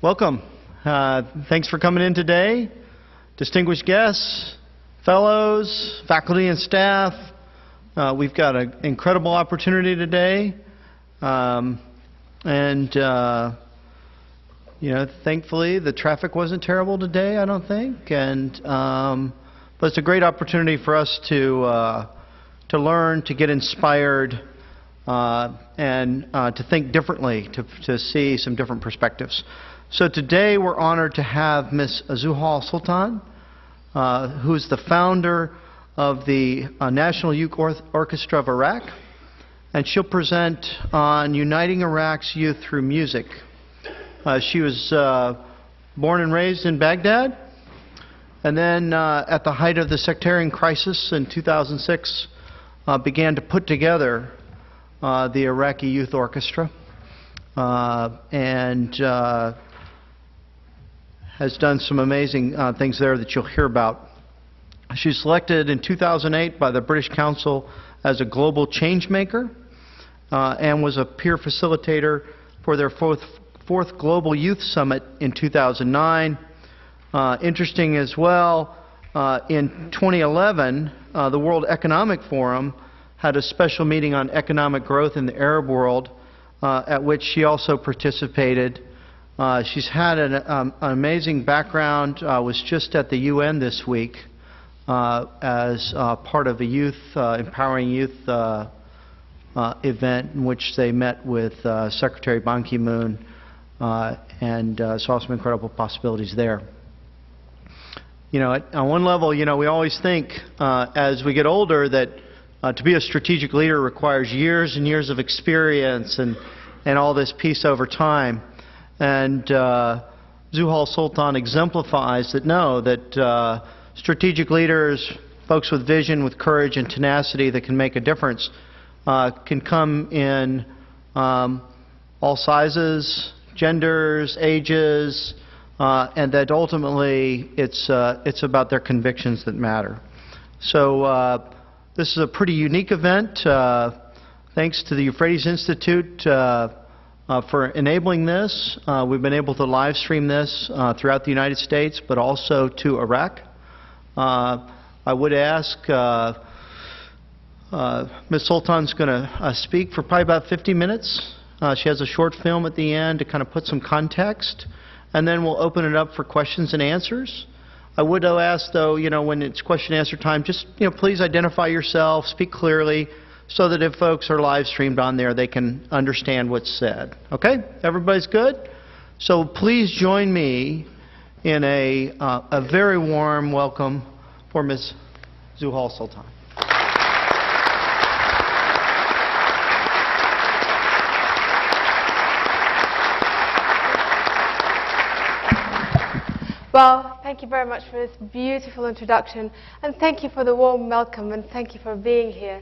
Welcome. Thanks for coming in today. Distinguished guests, fellows, faculty and staff. We've got an incredible opportunity today. Thankfully the traffic wasn't terrible today, I don't think. But it's a great opportunity for us to learn, to get inspired, and to think differently, to see some different perspectives. So today we're honored to have Ms. Zuhal Sultan, who's the founder of the National Youth Orchestra of Iraq, and she'll present on uniting Iraq's youth through music. She was born and raised in Baghdad, and then at the height of the sectarian crisis in 2006 began to put together the Iraqi Youth Orchestra, and has done some amazing things there that you'll hear about. She was selected in 2008 by the British Council as a global change maker, and was a peer facilitator for their fourth Global Youth Summit in 2009. Interesting as well, in 2011, the World Economic Forum had a special meeting on economic growth in the Arab world, at which she also participated. She's had an amazing background, was just at the UN this week as part of a youth, empowering youth event in which they met with Secretary Ban Ki-moon and saw some incredible possibilities there. On one level, we always think as we get older that to be a strategic leader requires years and years of experience and all this piece over time. And Zuhal Sultan exemplifies that that strategic leaders, folks with vision, with courage and tenacity that can make a difference, can come in all sizes, genders, ages, and that ultimately it's about their convictions that matter. So this is a pretty unique event. Thanks to the Euphrates Institute for enabling this. We've been able to live stream this throughout the United States, but also to Iraq. I would ask, Ms. Sultan's going to speak for probably about 50 minutes. She has a short film at the end to kind of put some context, and then we'll open it up for questions and answers. I would ask, though, when it's question and answer time, just please identify yourself, speak clearly, so that if folks are live streamed on there, they can understand what's said. Okay? Everybody's good? So please join me in a very warm welcome for Ms. Zuhal Sultan. Well, thank you very much for this beautiful introduction, and thank you for the warm welcome, and thank you for being here.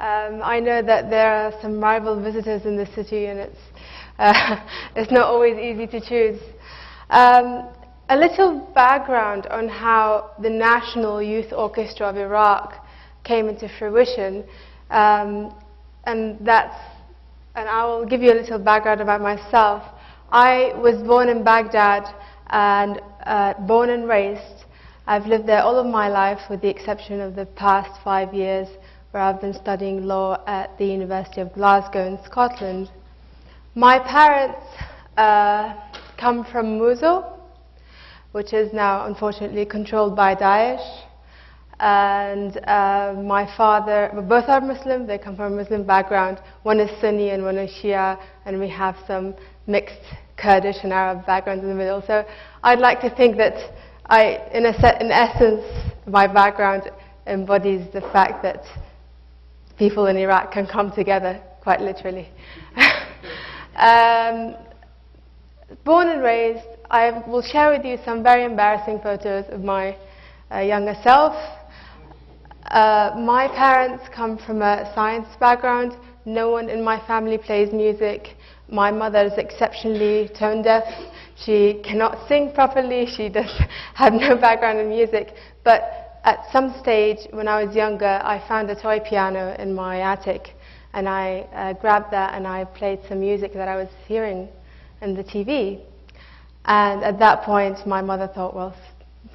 I know that there are some rival visitors in the city, and it's not always easy to choose. A little background on how the National Youth Orchestra of Iraq came into fruition, and I will give you a little background about myself. I was born in Baghdad and born and raised. I've lived there all of my life with the exception of the past 5 years where I've been studying law at the University of Glasgow in Scotland. My parents come from Mosul, which is now unfortunately controlled by Daesh. And my father, both are Muslim, they come from a Muslim background. One is Sunni and one is Shia, and we have some mixed Kurdish and Arab backgrounds in the middle. So I'd like to think that in essence, my background embodies the fact that people in Iraq can come together, quite literally. Born and raised, I will share with you some very embarrassing photos of my younger self. My parents come from a science background. No one in my family plays music. My mother is exceptionally tone deaf. She cannot sing properly. She does have no background in music. But at some stage, when I was younger, I found a toy piano in my attic, and I grabbed that and I played some music that I was hearing in the TV. And at that point, my mother thought, well,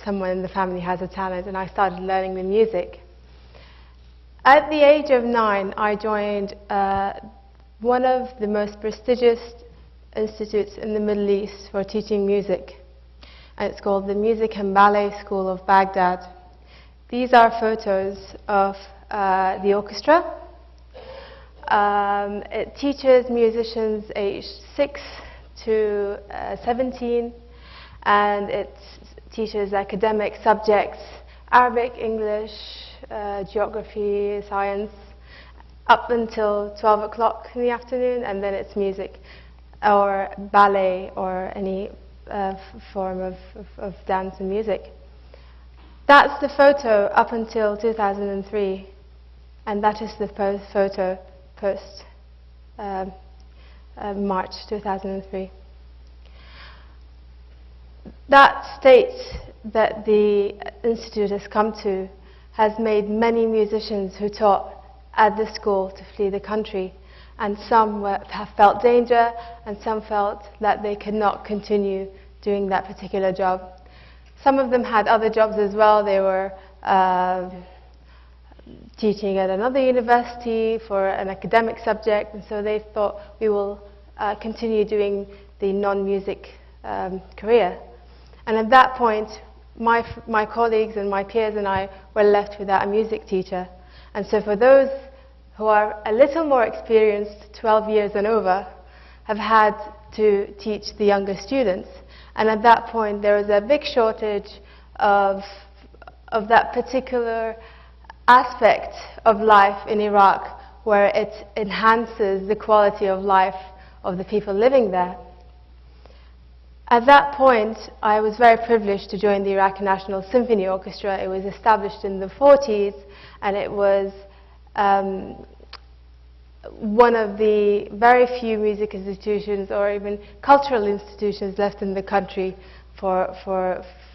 someone in the family has a talent, and I started learning the music. At the age of 9, I joined one of the most prestigious institutes in the Middle East for teaching music. And it's called the Music and Ballet School of Baghdad. These are photos of the orchestra. It teaches musicians aged 6 to 17, and it teaches academic subjects, Arabic, English, geography, science, up until 12 o'clock in the afternoon, and then it's music or ballet or any form of dance and music. That's the photo up until 2003, and that is the photo post March 2003. That state that the Institute has come to has made many musicians who taught at the school to flee the country, and some have felt danger, and some felt that they could not continue doing that particular job. Some of them had other jobs as well. They were teaching at another university for an academic subject, and so they thought, we will continue doing the non-music career. And at that point, my colleagues and my peers and I were left without a music teacher. And so for those who are a little more experienced, 12 years and over, have had to teach the younger students. And at that point, there was a big shortage of that particular aspect of life in Iraq, where it enhances the quality of life of the people living there. At that point, I was very privileged to join the Iraqi National Symphony Orchestra. It was established in the 40s, and it was one of the very few music institutions or even cultural institutions left in the country for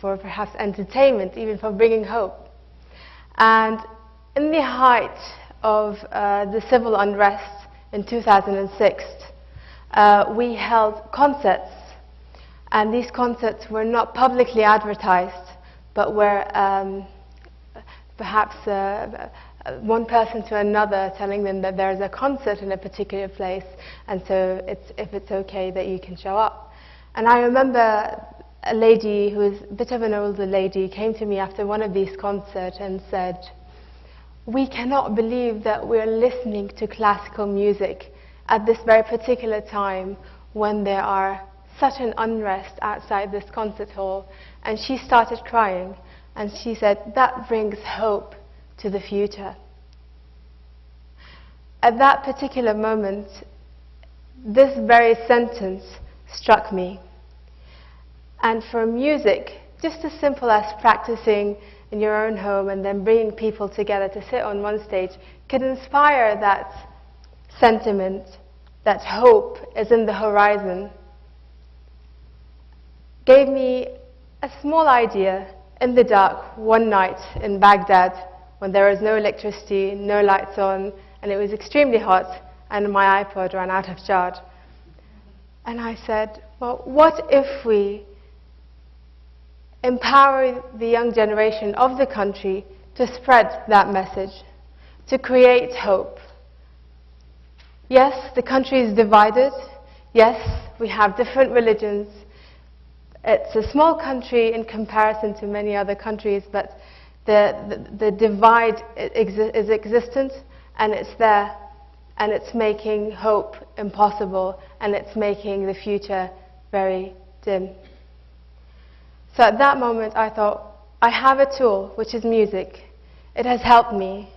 perhaps entertainment, even for bringing hope. And in the height of the civil unrest in 2006, we held concerts. And these concerts were not publicly advertised, but were perhaps one person to another telling them that there is a concert in a particular place, and so if it's okay that you can show up. And I remember a lady who was a bit of an older lady came to me after one of these concerts and said, "We cannot believe that we're listening to classical music at this very particular time when there are such an unrest outside this concert hall." And she started crying, and she said, "That brings hope to the future." At that particular moment, this very sentence struck me. And for music, just as simple as practicing in your own home and then bringing people together to sit on one stage, could inspire that sentiment that hope is in the horizon, gave me a small idea in the dark one night in Baghdad when there was no electricity, no lights on, and it was extremely hot, and my iPod ran out of charge. And I said, well, what if we empower the young generation of the country to spread that message, to create hope? Yes, the country is divided. Yes, we have different religions. It's a small country in comparison to many other countries, but the divide is existent, and it's there, and it's making hope impossible, and it's making the future very dim. So at that moment I thought, I have a tool, which is music. It has helped me.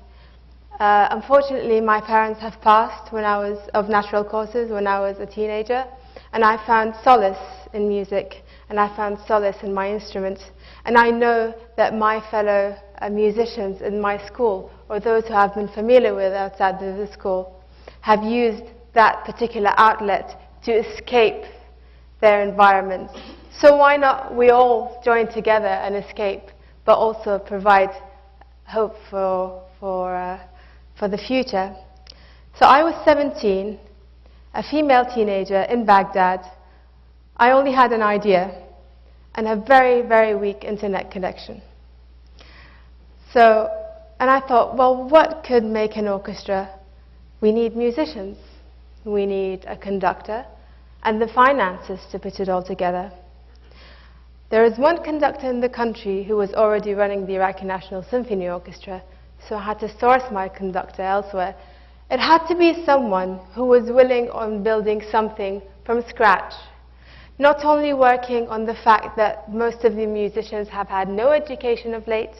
Unfortunately, my parents have passed when I was of natural causes when I was a teenager, and I found solace in music, and I found solace in my instrument. And I know that my fellow musicians in my school, or those who have been familiar with outside of the school, have used that particular outlet to escape their environment. So why not we all join together and escape, but also provide hope for the future? So I was 17, a female teenager in Baghdad. I only had an idea. and a very, very weak internet connection. And I thought, well, what could make an orchestra? We need musicians, we need a conductor, and the finances to put it all together. There is one conductor in the country who was already running the Iraqi National Symphony Orchestra, so I had to source my conductor elsewhere. It had to be someone who was willing on building something from scratch, not only working on the fact that most of the musicians have had no education of late,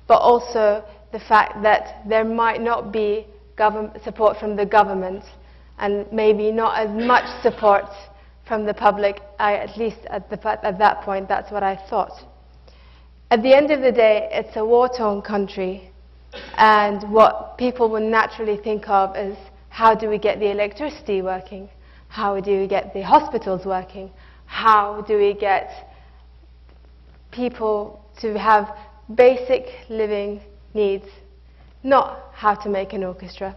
but also the fact that there might not be support from the government, and maybe not as much support from the public. At least at that point, that's what I thought. At the end of the day, it's a war-torn country, and what people will naturally think of is, how do we get the electricity working? How do we get the hospitals working? How do we get people to have basic living needs? Not how to make an orchestra.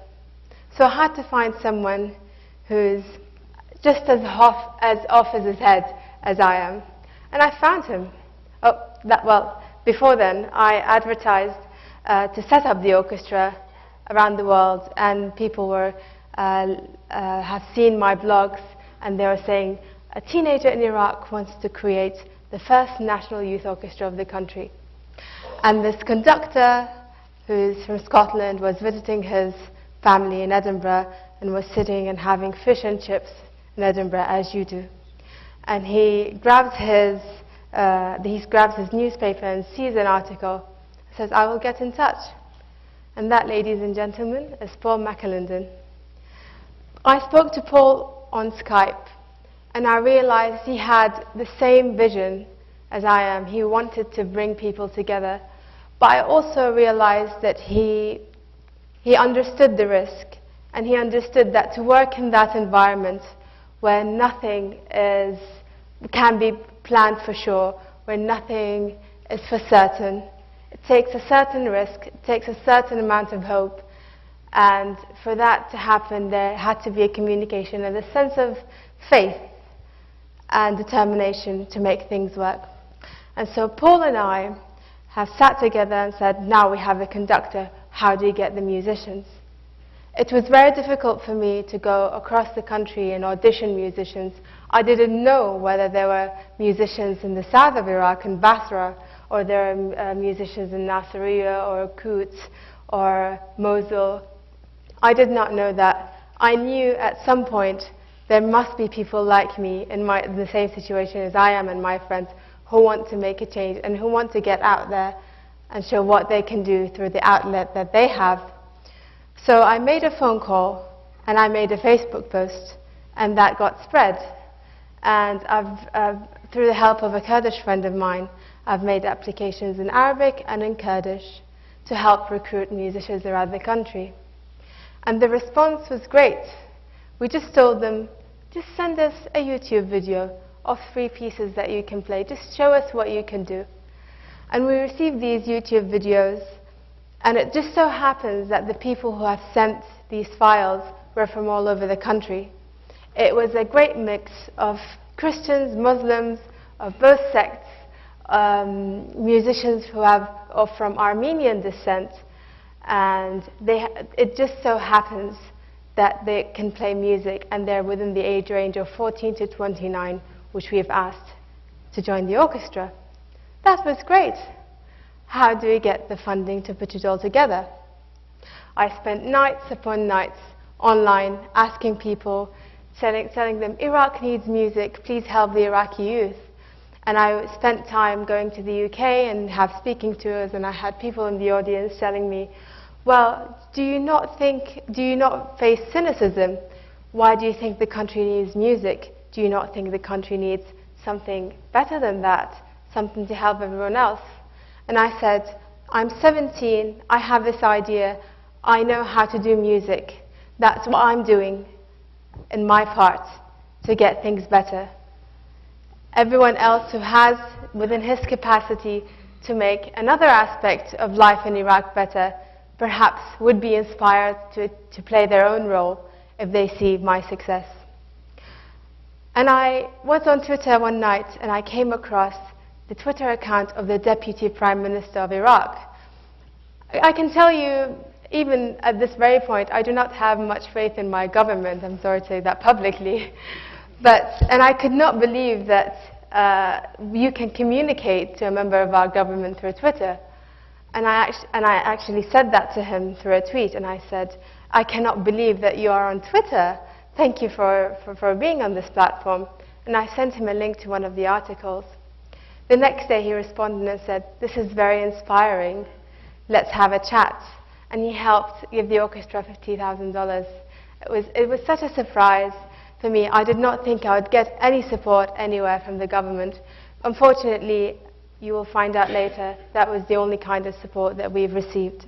So I had to find someone who's just as off as his head as I am. And I found him. Before then, I advertised to set up the orchestra around the world, and people have seen my blogs, and they were saying, a teenager in Iraq wants to create the first national youth orchestra of the country. And this conductor, who's from Scotland, was visiting his family in Edinburgh and was sitting and having fish and chips in Edinburgh, as you do. And he grabs his newspaper and sees an article, says, I will get in touch. And that, ladies and gentlemen, is Paul McAlinden. I spoke to Paul on Skype, and I realized he had the same vision as I am. He wanted to bring people together. But I also realized that he understood the risk, and he understood that to work in that environment where nothing can be planned for sure, where nothing is for certain, it takes a certain risk, it takes a certain amount of hope, and for that to happen, there had to be a communication and a sense of faith and determination to make things work. And so Paul and I have sat together and said, now we have a conductor, how do you get the musicians? It was very difficult for me to go across the country and audition musicians. I didn't know whether there were musicians in the south of Iraq, in Basra, or there are musicians in Nasiriyah or Quds or Mosul. I did not know that. I knew at some point there must be people like me in the same situation as I am and my friends, who want to make a change and who want to get out there and show what they can do through the outlet that they have. So I made a phone call and I made a Facebook post, and that got spread. And through the help of a Kurdish friend of mine, I've made applications in Arabic and in Kurdish to help recruit musicians around the country. And the response was great. We just told them, just send us a YouTube video of 3 pieces that you can play. Just show us what you can do. And we received these YouTube videos, and it just so happens that the people who have sent these files were from all over the country. It was a great mix of Christians, Muslims, of both sects, musicians who are from Armenian descent, and it just so happens that they can play music, and they're within the age range of 14 to 29, which we have asked to join the orchestra. That was great. How do we get the funding to put it all together? I spent nights upon nights online asking people, telling them, Iraq needs music, please help the Iraqi youth. And I spent time going to the UK and have speaking tours, and I had people in the audience telling me, well, do you not face cynicism? Why do you think the country needs music? Do you not think the country needs something better than that? Something to help everyone else? And I said, I'm 17, I have this idea, I know how to do music. That's what I'm doing in my part to get things better. Everyone else who has within his capacity to make another aspect of life in Iraq better, perhaps would be inspired to play their own role if they see my success. And I was on Twitter one night and I came across the Twitter account of the Deputy Prime Minister of Iraq. I can tell you, even at this very point, I do not have much faith in my government. I'm sorry to say that publicly. And I could not believe that you can communicate to a member of our government through Twitter. And I actually said that to him through a tweet, and I said, I cannot believe that you are on Twitter. Thank you for being on this platform. And I sent him a link to one of the articles. The next day he responded and said, this is very inspiring. Let's have a chat. And he helped give the orchestra $50,000. It was such a surprise for me. I did not think I would get any support anywhere from the government. Unfortunately, you will find out later, that was the only kind of support that we've received.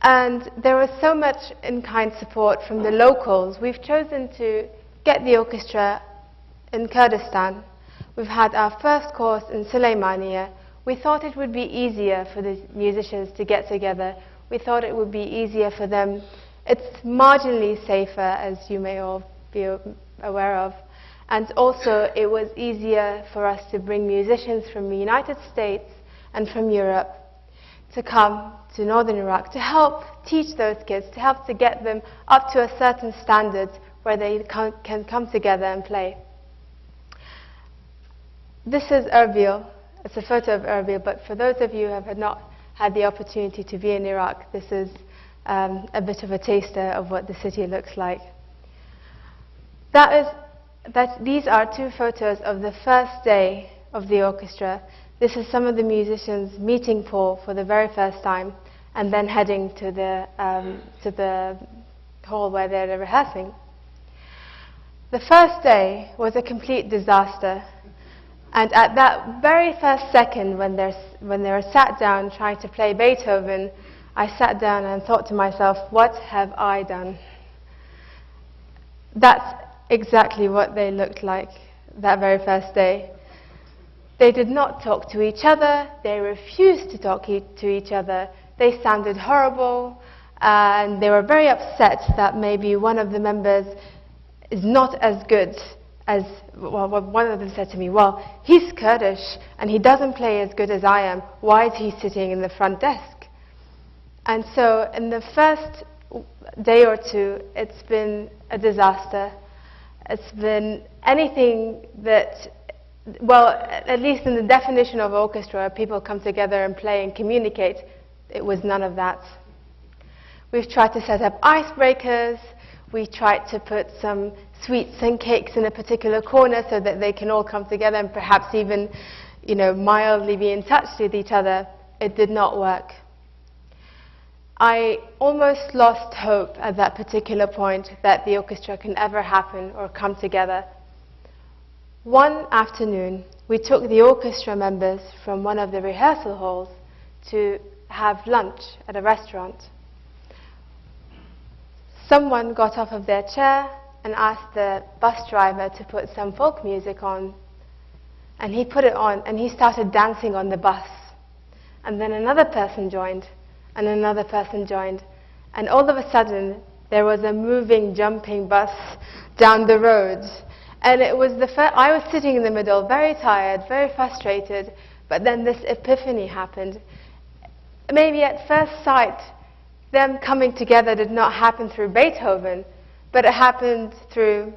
And there was so much in-kind support from the locals. We've chosen to get the orchestra in Kurdistan. We've had our first course in Suleymaniye. We thought it would be easier for the musicians to get together. We thought it would be easier for them. It's marginally safer, as you may all be aware of. And also, it was easier for us to bring musicians from the United States and from Europe to come to northern Iraq to help teach those kids, to help to get them up to a certain standard where they can come together and play. This is Erbil. It's a photo of Erbil, but for those of you who have not had the opportunity to be in Iraq, this is a bit of a taster of what the city looks like. These are two photos of the first day of the orchestra. This is some of the musicians meeting Paul for the very first time and then heading to the hall where they're rehearsing. The first day was a complete disaster. And at that very first second when they were sat down trying to play Beethoven, I sat down and thought to myself, what have I done? That's exactly what they looked like that very first day. They did not talk to each other. They refused to talk to each other. They sounded horrible, and they were very upset that maybe one of the members is not as good as, well, one of them said to me, well, he's Kurdish and he doesn't play as good as I am. Why is he sitting in the front desk? And so in the first day or two, it's been a disaster. It's been anything that, well, at least in the definition of orchestra, where people come together and play and communicate, it was none of that. We've tried to set up icebreakers. We tried to put some sweets and cakes in a particular corner so that they can all come together and perhaps even, mildly be in touch with each other. It did not work. I almost lost hope at that particular point that the orchestra can ever happen or come together. One afternoon, we took the orchestra members from one of the rehearsal halls to have lunch at a restaurant. Someone got off of their chair and asked the bus driver to put some folk music on. And he put it on and he started dancing on the bus. And then another person joined. And another person joined. And all of a sudden, there was a moving, jumping bus down the road. And it was I was sitting in the middle, very tired, very frustrated, but then this epiphany happened. Maybe at first sight, them coming together did not happen through Beethoven, but it happened through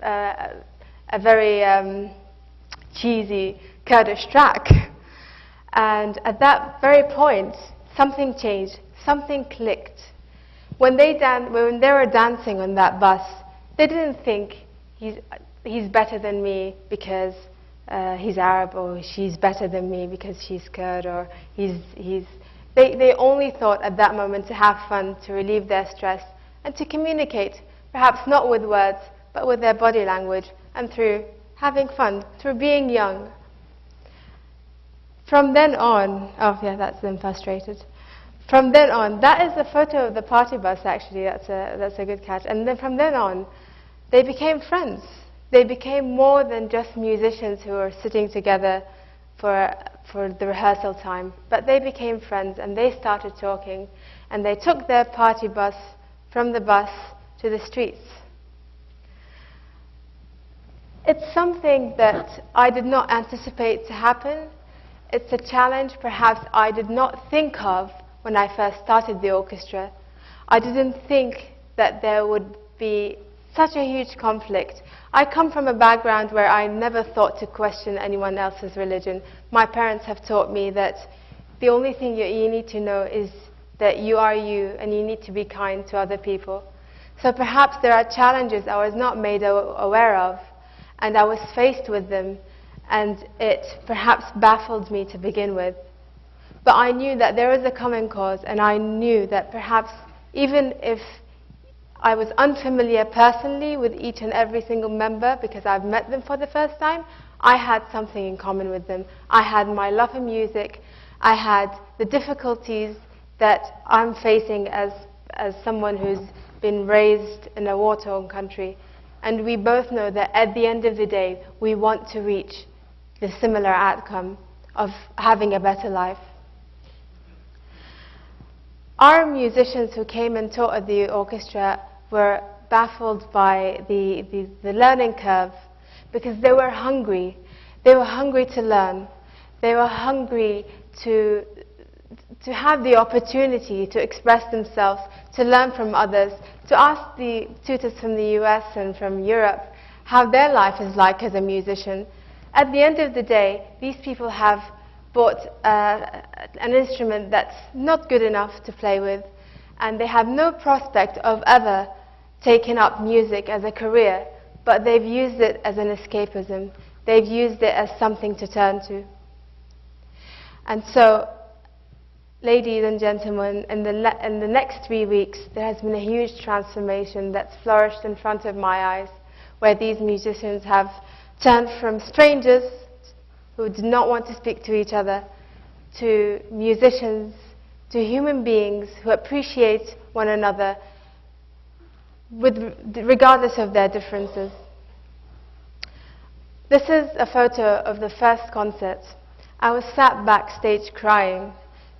a very cheesy Kurdish track. And at that very point, something changed, something clicked. When they were dancing on that bus, they didn't think he's better than me because he's Arab, or she's better than me because she's Kurd, or they only thought at that moment to have fun, to relieve their stress, and to communicate, perhaps not with words, but with their body language, and through having fun, through being young. From then on, oh yeah, that's them frustrated. From then on, that is a photo of the party bus actually, that's a good catch. And then from then on, they became friends. They became more than just musicians who were sitting together for the rehearsal time, but they became friends and they started talking, and they took their party bus from the bus to the streets. It's something that I did not anticipate to happen. It's a challenge perhaps I did not think of when I first started the orchestra. I didn't think that there would be such a huge conflict. I come from a background where I never thought to question anyone else's religion. My parents have taught me that the only thing you need to know is that you are you and you need to be kind to other people. So perhaps there are challenges I was not made aware of, and I was faced with them, and it perhaps baffled me to begin with. But I knew that there was a common cause, and I knew that perhaps even if I was unfamiliar personally with each and every single member because I've met them for the first time, I had something in common with them. I had my love of music. I had the difficulties that I'm facing as someone who's been raised in a war-torn country. And we both know that at the end of the day, we want to reach the similar outcome of having a better life. Our musicians who came and taught at the orchestra were baffled by the learning curve because they were hungry. They were hungry to learn. They were hungry to have the opportunity to express themselves, to learn from others, to ask the tutors from the US and from Europe how their life is like as a musician. At the end of the day, these people have bought an instrument that's not good enough to play with, and they have no prospect of ever taking up music as a career, but they've used it as an escapism. They've used it as something to turn to. And so, ladies and gentlemen, in the next 3 weeks, there has been a huge transformation that's flourished in front of my eyes, where these musicians have turned from strangers who did not want to speak to each other, to musicians, to human beings who appreciate one another regardless of their differences. This is a photo of the first concert. I was sat backstage crying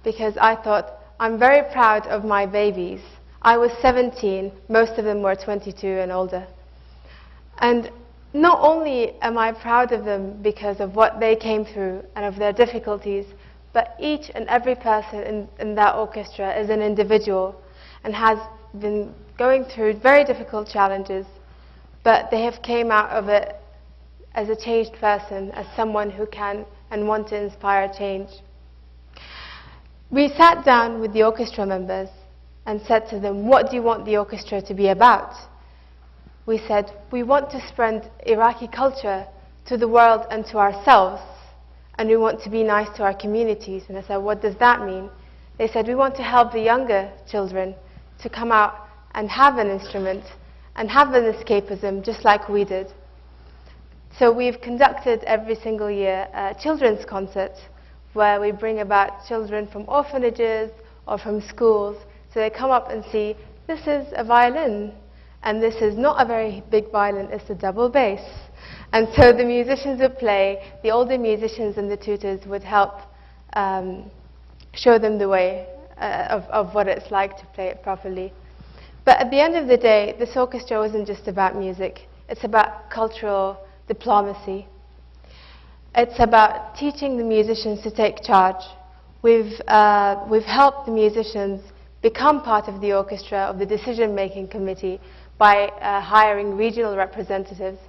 because I thought, I'm very proud of my babies. I was 17, most of them were 22 and older. And not only am I proud of them because of what they came through and of their difficulties, but each and every person in that orchestra is an individual and has been going through very difficult challenges, but they have came out of it as a changed person, as someone who can and want to inspire change. We sat down with the orchestra members and said to them, what do you want the orchestra to be about? We said, we want to spread Iraqi culture to the world and to ourselves, and we want to be nice to our communities. And I said, what does that mean? They said, we want to help the younger children to come out and have an instrument and have an escapism just like we did. So we've conducted every single year children's concerts where we bring about children from orphanages or from schools, so they come up and see, this is a violin, and this is not a very big violin, it's a double bass. And so the musicians would play, the older musicians and the tutors would help show them the way of what it's like to play it properly. But at the end of the day, this orchestra wasn't just about music, it's about cultural diplomacy. It's about teaching the musicians to take charge. We've helped the musicians become part of the orchestra, of the decision-making committee, by hiring regional representatives.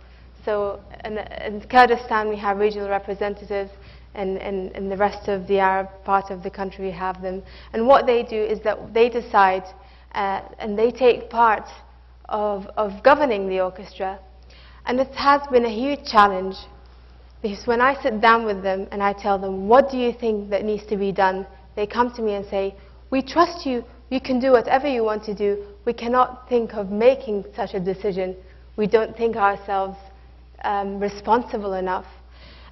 So in Kurdistan we have regional representatives, and in the rest of the Arab part of the country we have them. And what they do is that they decide and they take part of governing the orchestra. And it has been a huge challenge, because when I sit down with them and I tell them, what do you think that needs to be done? They come to me and say, we trust you, you can do whatever you want to do. We cannot think of making such a decision. We don't think ourselves responsible enough.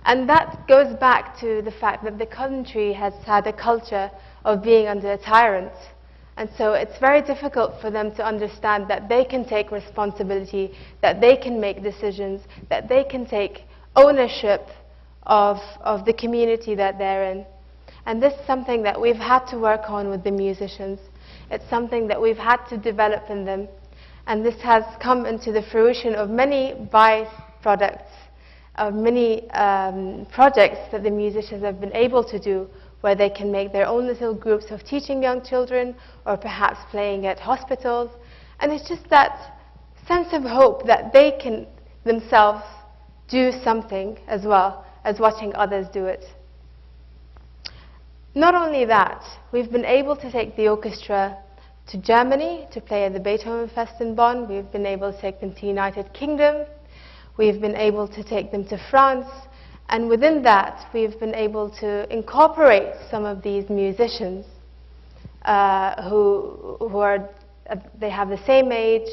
And that goes back to the fact that the country has had a culture of being under a tyrant. And so it's very difficult for them to understand that they can take responsibility, that they can make decisions, that they can take ownership of the community that they're in. And this is something that we've had to work on with the musicians. It's something that we've had to develop in them. And this has come into the fruition of many byproducts many projects that the musicians have been able to do, where they can make their own little groups of teaching young children, or perhaps playing at hospitals. And it's just that sense of hope that they can themselves do something as well as watching others do it. Not only that, we've been able to take the orchestra to Germany to play at the Beethoven Fest in Bonn. We've been able to take them to United Kingdom. We've been able to take them to France. And within that, we've been able to incorporate some of these musicians who are, they have the same age,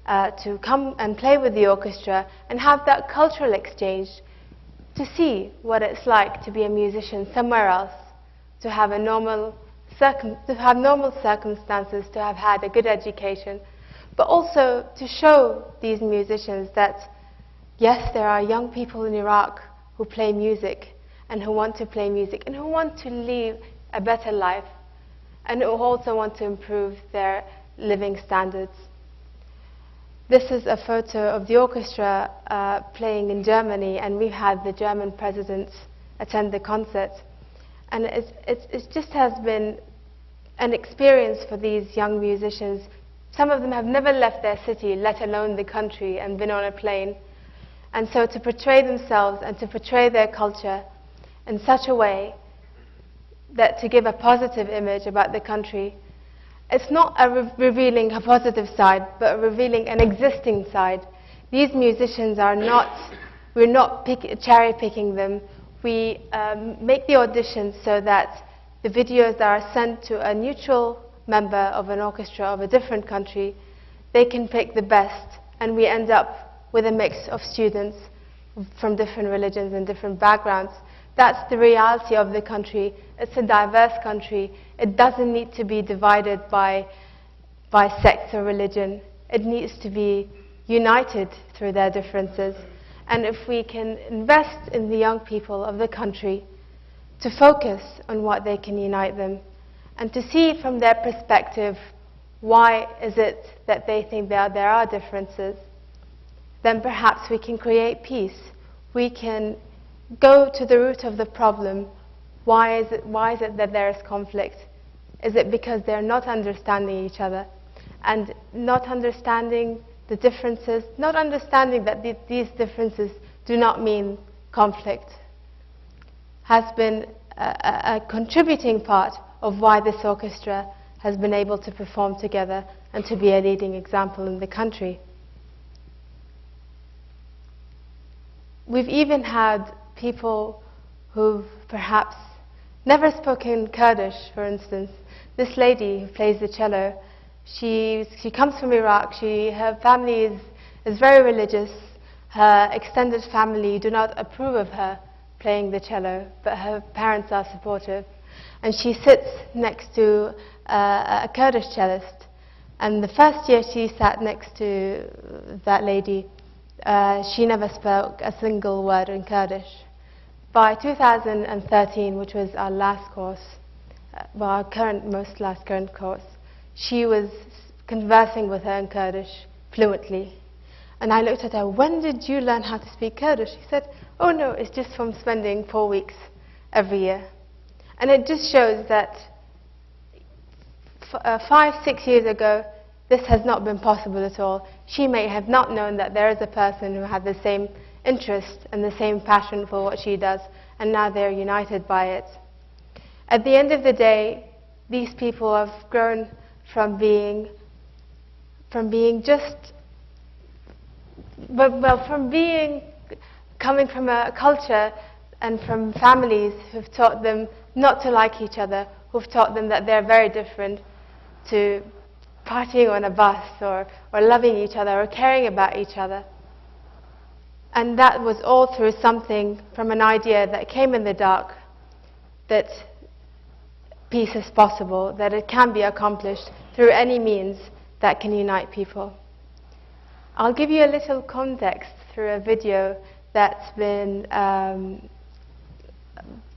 to come and play with the orchestra and have that cultural exchange, to see what it's like to be a musician somewhere else, to have normal circumstances, to have had a good education, but also to show these musicians that yes, there are young people in Iraq who play music and who want to play music and who want to live a better life and who also want to improve their living standards. This is a photo of the orchestra playing in Germany, and we've had the German president attend the concert. And it just has been an experience for these young musicians. Some of them have never left their city, let alone the country, and been on a plane. And so to portray themselves and to portray their culture in such a way that to give a positive image about the country, it's not revealing a positive side, but revealing an existing side. These musicians are not, we're not cherry picking them. We make the auditions so that the videos that are sent to a neutral member of an orchestra of a different country, they can pick the best, and we end up with a mix of students from different religions and different backgrounds. That's the reality of the country. It's a diverse country. It doesn't need to be divided by sects or religion. It needs to be united through their differences. And if we can invest in the young people of the country to focus on what they can unite them and to see from their perspective why is it that they think there are differences, then perhaps we can create peace. We can go to the root of the problem. Why is it that there is conflict? Is it because they're not understanding each other and not understanding the differences, not understanding that these differences do not mean conflict, has been a contributing part of why this orchestra has been able to perform together and to be a leading example in the country. We've even had people who've perhaps never spoken Kurdish, for instance. This lady who plays the cello, she comes from Iraq. Her family is very religious. Her extended family do not approve of her playing the cello, but her parents are supportive. And she sits next to a Kurdish cellist. And the first year she sat next to that lady, she never spoke a single word in Kurdish. By 2013, which was our last course, our last current course, she was conversing with her in Kurdish fluently. And I looked at her, when did you learn how to speak Kurdish? She said, oh no, it's just from spending 4 weeks every year. And it just shows that 5-6 years ago, this has not been possible at all. She may have not known that there is a person who had the same interest and the same passion for what she does, and now they're united by it. At the end of the day, these people have grown from being coming from a culture and from families who've taught them not to like each other, who've taught them that they're very different, to partying on a bus or loving each other or caring about each other. And that was all through something from an idea that came in the dark, that peace is possible, that it can be accomplished through any means that can unite people. I'll give you a little context through a video that's been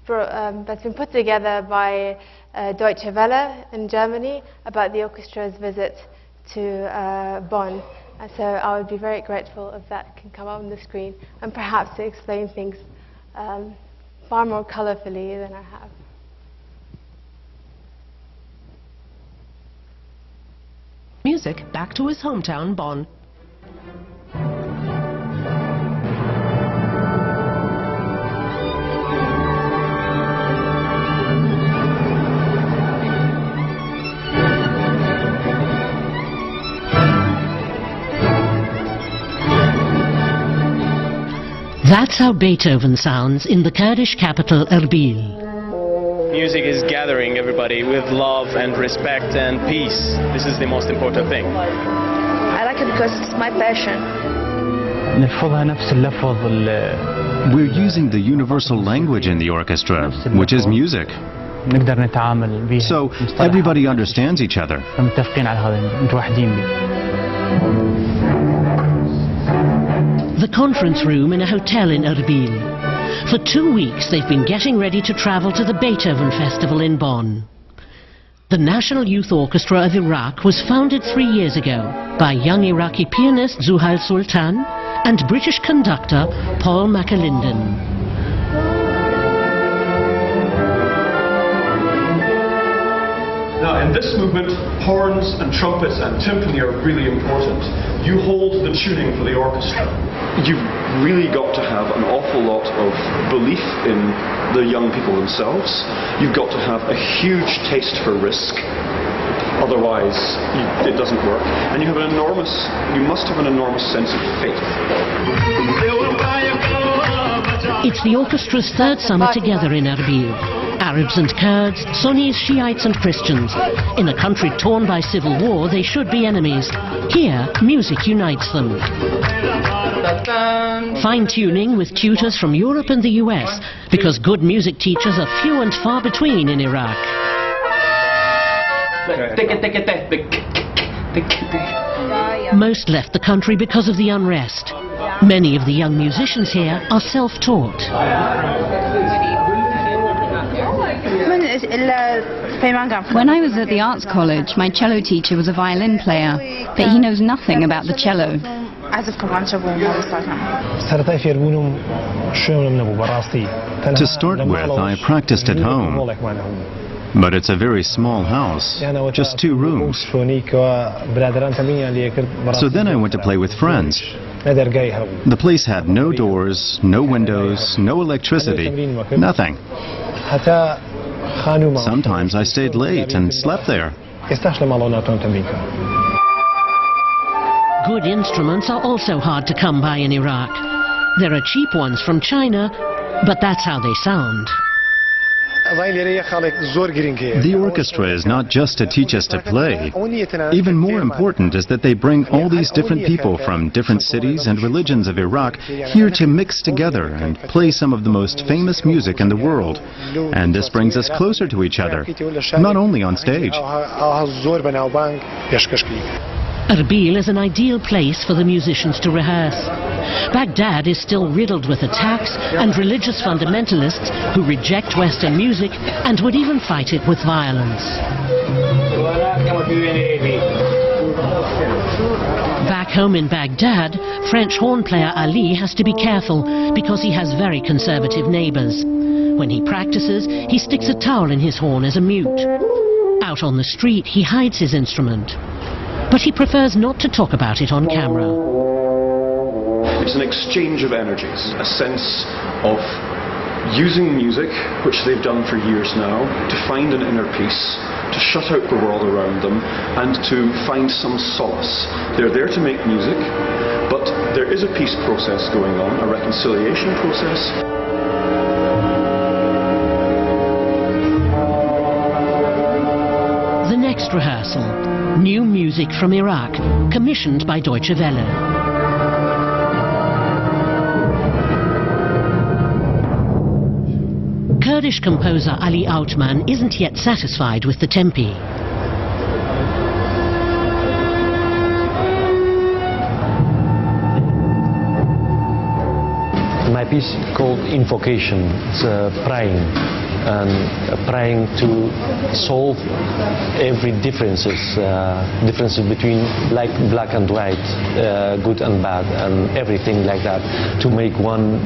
put together by Deutsche Welle in Germany about the orchestra's visit to Bonn. And so I would be very grateful if that can come up on the screen and perhaps to explain things far more colourfully than I have. Music back to his hometown, Bonn. That's how Beethoven sounds in the Kurdish capital Erbil. Music is gathering everybody with love and respect and peace. This is the most important thing. I like it because it's my passion. We're using the universal language in the orchestra, which is music. So everybody understands each other. The conference room in a hotel in Erbil. For 2 weeks they've been getting ready to travel to the Beethoven Festival in Bonn. The National Youth Orchestra of Iraq was founded 3 years ago by young Iraqi pianist Zuhal Sultan and British conductor Paul McAlinden. Now, in this movement, horns and trumpets and timpani are really important. You hold the tuning for the orchestra. You've really got to have an awful lot of belief in the young people themselves. You've got to have a huge taste for risk. Otherwise, it doesn't work. And you must have an enormous sense of faith. It's the orchestra's third summer together in Erbil. Arabs and Kurds, Sunnis, Shiites and Christians. In a country torn by civil war, they should be enemies. Here, music unites them. Fine-tuning with tutors from Europe and the US, because good music teachers are few and far between in Iraq. Most left the country because of the unrest. Many of the young musicians here are self-taught. When I was at the arts college, my cello teacher was a violin player, but he knows nothing about the cello. To start with, I practiced at home. But it's a very small house, just 2 rooms. So then I went to play with friends. The place had no doors, no windows, no electricity, nothing. Sometimes I stayed late and slept there. Good instruments are also hard to come by in Iraq. There are cheap ones from China, but that's how they sound. The orchestra is not just to teach us to play. Even more important is that they bring all these different people from different cities and religions of Iraq here to mix together and play some of the most famous music in the world. And this brings us closer to each other, not only on stage. Erbil is an ideal place for the musicians to rehearse. Baghdad is still riddled with attacks and religious fundamentalists who reject Western music and would even fight it with violence. Back home in Baghdad, French horn player Ali has to be careful because he has very conservative neighbors. When he practices, he sticks a towel in his horn as a mute. Out on the street, he hides his instrument. But he prefers not to talk about it on camera. It's an exchange of energies, a sense of using music, which they've done for years now, to find an inner peace, to shut out the world around them, and to find some solace. They're there to make music, but there is a peace process going on, a reconciliation process. The next rehearsal, new music from Iraq, commissioned by Deutsche Welle. Kurdish composer Ali Outman isn't yet satisfied with the tempi. My piece called Invocation, it's praying. and trying to solve every differences between like black and white, good and bad, and everything like that, to make one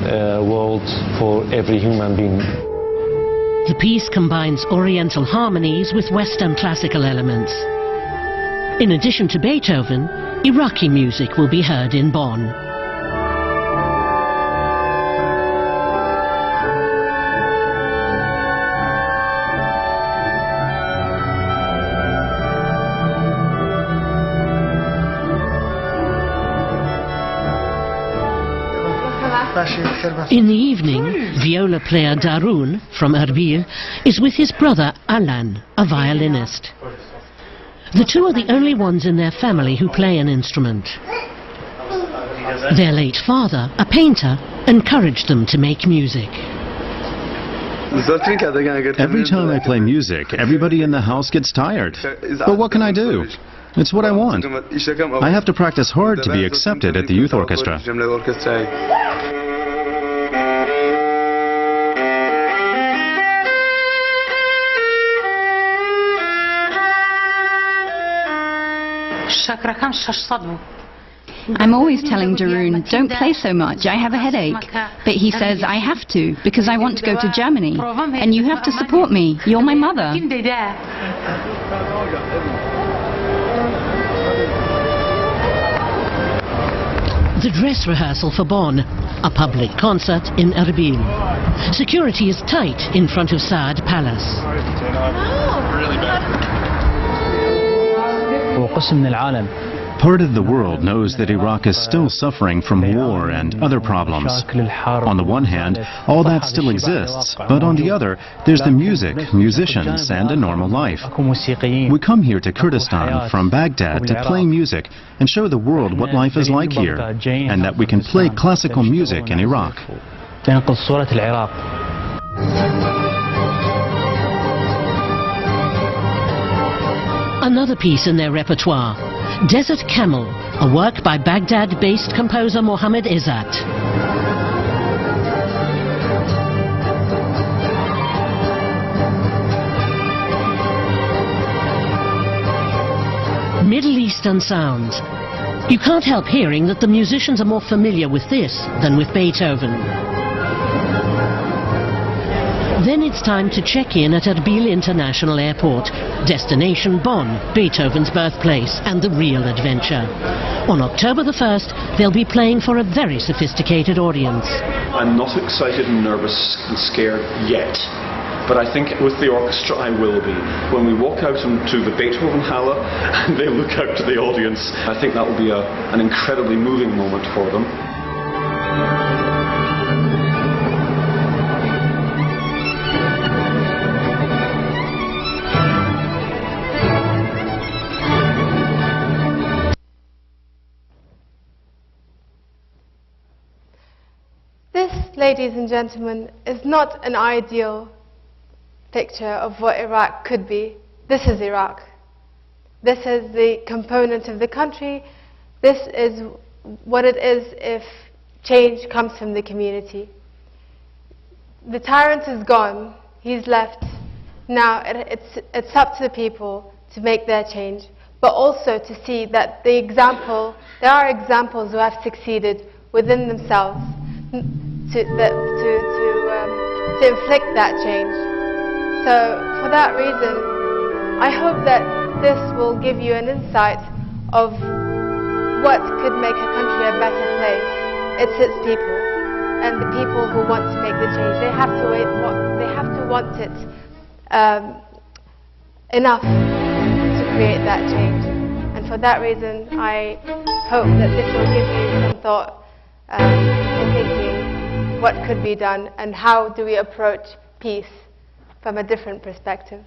world for every human being. The piece combines Oriental harmonies with Western classical elements. In addition to Beethoven, Iraqi music will be heard in Bonn. In the evening, viola player Darun from Erbil is with his brother Alan, a violinist. The two are the only ones in their family who play an instrument. Their late father, a painter, encouraged them to make music. Every time I play music, everybody in the house gets tired. But what can I do? It's what I want. I have to practice hard to be accepted at the youth orchestra. I'm always telling Darun, don't play so much, I have a headache. But he says, I have to, because I want to go to Germany. And you have to support me, you're my mother. The dress rehearsal for Bonn, a public concert in Erbil. Security is tight in front of Saad Palace. Part of the world knows that Iraq is still suffering from war and other problems. On the one hand, all that still exists, but on the other, there's the music, musicians, and a normal life. We come here to Kurdistan from Baghdad to play music and show the world what life is like here, and that we can play classical music in Iraq. Another piece in their repertoire, Desert Camel, a work by Baghdad-based composer Mohammed Izzat. Middle Eastern sounds. You can't help hearing that the musicians are more familiar with this than with Beethoven. Then it's time to check in at Erbil International Airport. Destination Bonn, Beethoven's birthplace and the real adventure. On October the 1st, they'll be playing for a very sophisticated audience. I'm not excited and nervous and scared yet, but I think with the orchestra I will be. When we walk out into the Beethoven Halle and they look out to the audience, I think that will be an incredibly moving moment for them. This, ladies and gentlemen, is not an ideal picture of what Iraq could be. This is Iraq. This is the component of the country. This is what it is if change comes from the community. The tyrant is gone. He's left. Now it's up to the people to make their change, but also to see that there are examples who have succeeded within themselves to inflict that change. So for that reason, I hope that this will give you an insight of what could make a country a better place. It's its people, and the people who want to make the change. They have to want it enough to create that change. And for that reason, I hope that this will give you some thought in thinking what could be done and how do we approach peace from a different perspective.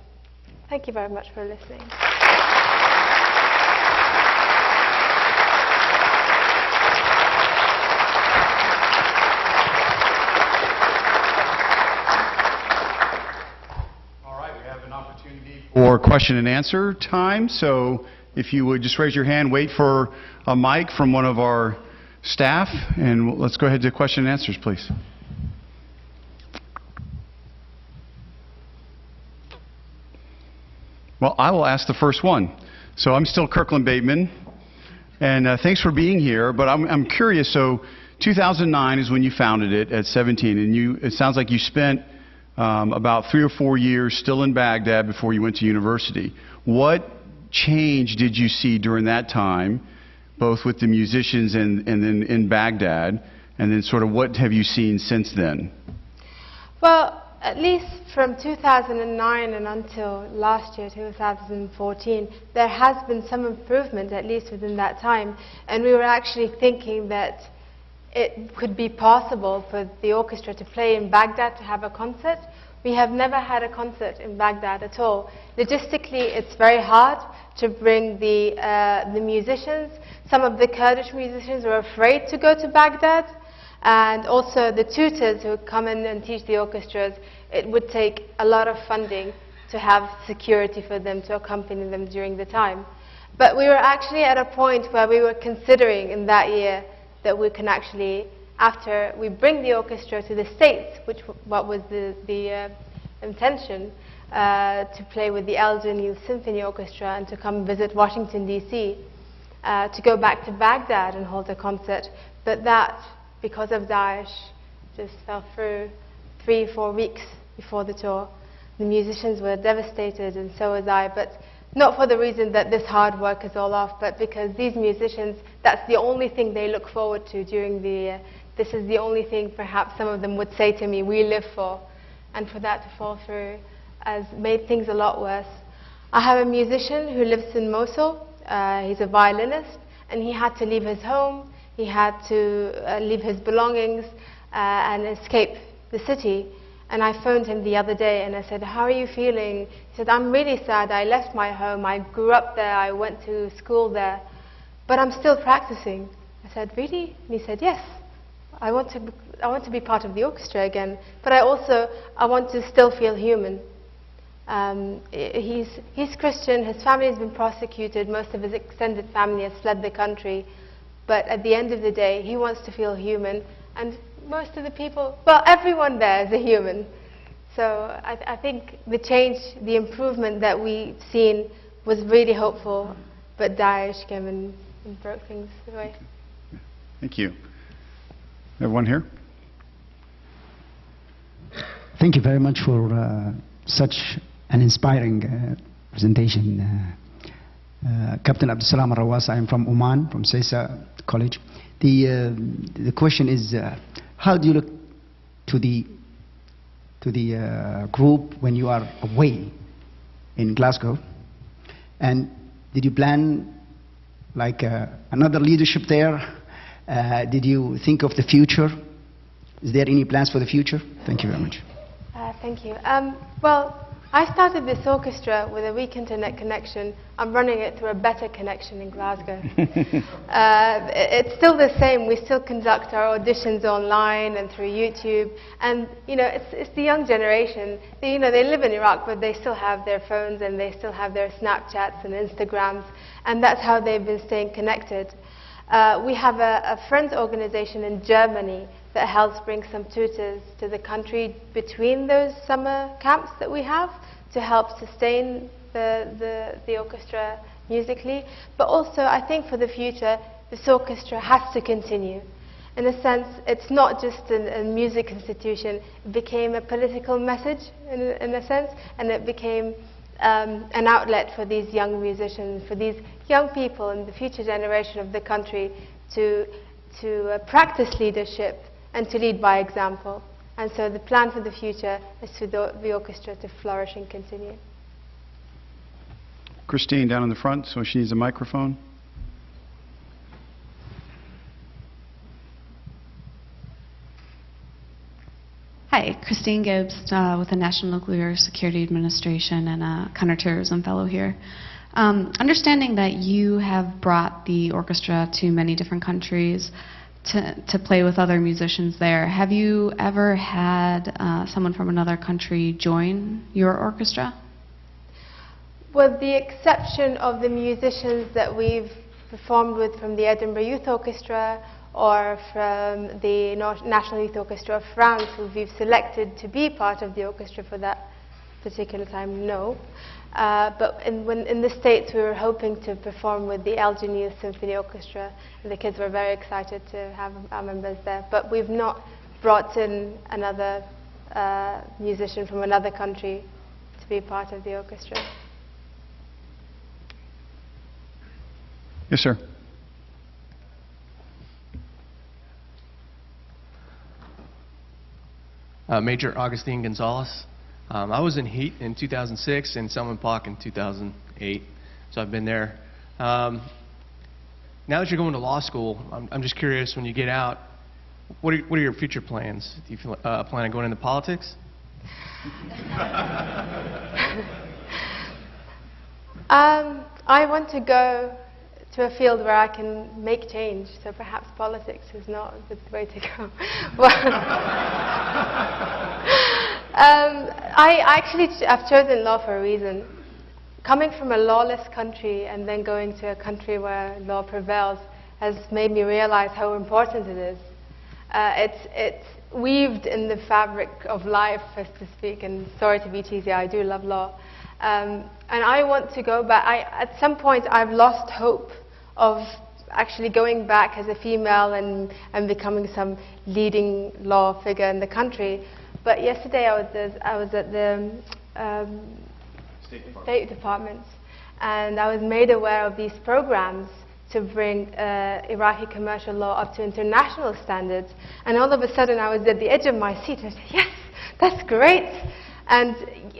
Thank you very much for listening. All right, we have an opportunity for question and answer time. So if you would just raise your hand, wait for a mic from one of our staff, and let's go ahead to question and answers, please. Well, I will ask the first one. So I'm still Kirkland Bateman, and thanks for being here, but I'm curious, so 2009 is when you founded it at 17, and it sounds like you spent about 3 or 4 years still in Baghdad before you went to university. What change did you see during that time, both with the musicians and then in Baghdad, and then sort of what have you seen since then? Well, at least from 2009 and until last year, 2014, there has been some improvement, at least within that time. And we were actually thinking that it could be possible for the orchestra to play in Baghdad, to have a concert. We have never had a concert in Baghdad at all. Logistically, it's very hard to bring the musicians. Some of the Kurdish musicians are afraid to go to Baghdad. And also the tutors who come in and teach the orchestras, it would take a lot of funding to have security for them to accompany them during the time. But we were actually at a point where we were considering in that year that we can actually, after we bring the orchestra to the States, what was the intention, to play with the Elgin Youth Symphony Orchestra and to come visit Washington, D.C., to go back to Baghdad and hold a concert. But that, because of Daesh, just fell through 3-4 weeks before the tour. The musicians were devastated, and so was I, but not for the reason that this hard work is all off, but because these musicians, that's the only thing they look forward to during the year. This is the only thing perhaps some of them would say to me, we live for. And for that to fall through has made things a lot worse. I have a musician who lives in Mosul. He's a violinist, and he had to leave his home. He had to leave his belongings and escape the city. And I phoned him the other day and I said, how are you feeling? He said, I'm really sad. I left my home. I grew up there. I went to school there. But I'm still practicing. I said, really? And he said, yes. I want to be part of the orchestra again. But I want to still feel human. He's Christian. His family has been prosecuted. Most of his extended family has fled the country. But at the end of the day, he wants to feel human. And most of the people, well, everyone there is a human. So I think the change, the improvement that we've seen was really hopeful, but Daesh came and broke things away. Thank you. Everyone here? Thank you very much for such an inspiring presentation. Captain Abdulsalam Rawas, I am from Oman, from Sesa College. The question is, how do you look to the group when you are away in Glasgow? And did you plan like another leadership there? Did you think of the future? Is there any plans for the future? Thank you very much. Thank you. Well, I started this orchestra with a weak internet connection. I'm running it through a better connection in Glasgow. It's still the same. We still conduct our auditions online and through YouTube. And you know, it's the young generation. They live in Iraq, but they still have their phones and they still have their Snapchats and Instagrams, and that's how they've been staying connected. We have a friends organization in Germany that helps bring some tutors to the country between those summer camps that we have to help sustain the orchestra musically. But also, I think for the future, this orchestra has to continue. In a sense, it's not just a music institution. It became a political message, in a sense, and it became an outlet for these young musicians, for these young people in the future generation of the country to practice leadership and to lead by example. And so the plan for the future is for the orchestra to flourish and continue. Christine down in the front, so she needs a microphone. Hi, Christine Gibbs with the National Nuclear Security Administration and a counterterrorism fellow here. Understanding that you have brought the orchestra to many different countries to play with other musicians there, have you ever had someone from another country join your orchestra? With the exception of the musicians that we've performed with from the Edinburgh Youth Orchestra or from the National Youth Orchestra of France, who we've selected to be part of the orchestra for that particular time, no. But in the States, we were hoping to perform with the Elgin Youth Symphony Orchestra, and the kids were very excited to have our members there. But we've not brought in another musician from another country to be part of the orchestra. Yes, sir. Major Augustine Gonzalez. I was in Heat in 2006 and Selman Park in 2008, so I've been there. Now that you're going to law school, I'm just curious, when you get out, what are your future plans? Do you plan on going into politics? I want to go to a field where I can make change, so perhaps politics is not the way to go. I've chosen law for a reason. Coming from a lawless country and then going to a country where law prevails has made me realize how important it is. It's weaved in the fabric of life, so to speak, and sorry to be cheesy, I do love law. And I want to go back. At some point, I've lost hope of actually going back as a female and becoming some leading law figure in the country. But yesterday I was at the State Department, and I was made aware of these programs to bring Iraqi commercial law up to international standards. And all of a sudden I was at the edge of my seat and I said, yes, that's great. And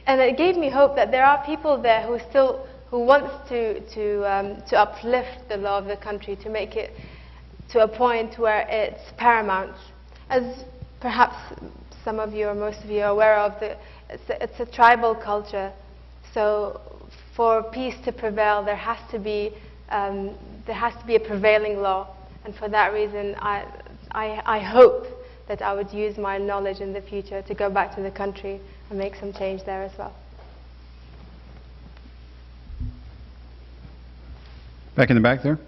it gave me hope that there are people there who wants to uplift the law of the country, to make it to a point where it's paramount. As perhaps some of you or most of you are aware of, it's a tribal culture. So for peace to prevail, there has to be a prevailing law. And for that reason, I hope that I would use my knowledge in the future to go back to the country and make some change there as well. Back in the back there.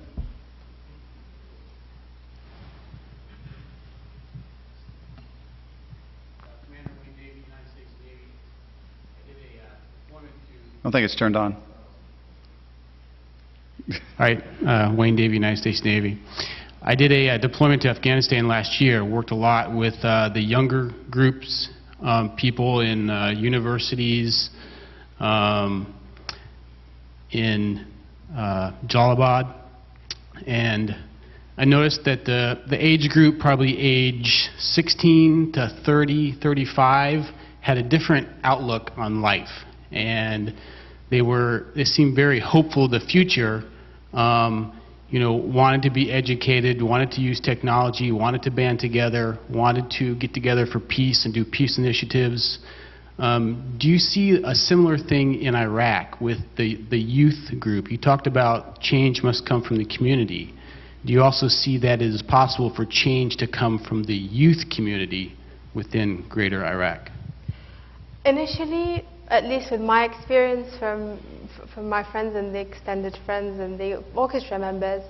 I don't think it's turned on. All right, Wayne Davey, United States Navy. I did a deployment to Afghanistan last year, worked a lot with the younger groups, people in universities, in Jalabad, and I noticed that the age group, probably age 16 to 30, 35, had a different outlook on life, and they seemed very hopeful of the future. You know, wanted to be educated, wanted to use technology, wanted to band together, wanted to get together for peace and do peace initiatives. Do you see a similar thing in Iraq with the youth group? You talked about change must come from the community. Do you also see that it is possible for change to come from the youth community within Greater Iraq? Initially, at least with my experience from my friends and the extended friends and the orchestra members,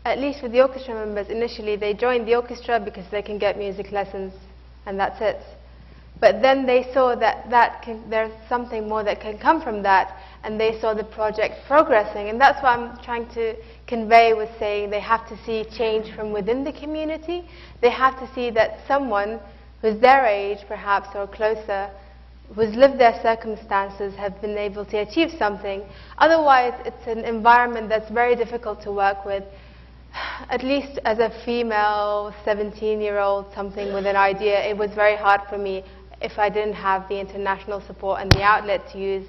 at least with the orchestra members, initially they joined the orchestra because they can get music lessons and that's it. But then they saw that there's something more that can come from that, and they saw the project progressing. And that's what I'm trying to convey with saying they have to see change from within the community. They have to see that someone who's their age, perhaps, or closer, who's lived their circumstances, have been able to achieve something. Otherwise, it's an environment that's very difficult to work with. At least as a female, 17-year-old, something with an idea, it was very hard for me if I didn't have the international support and the outlet to use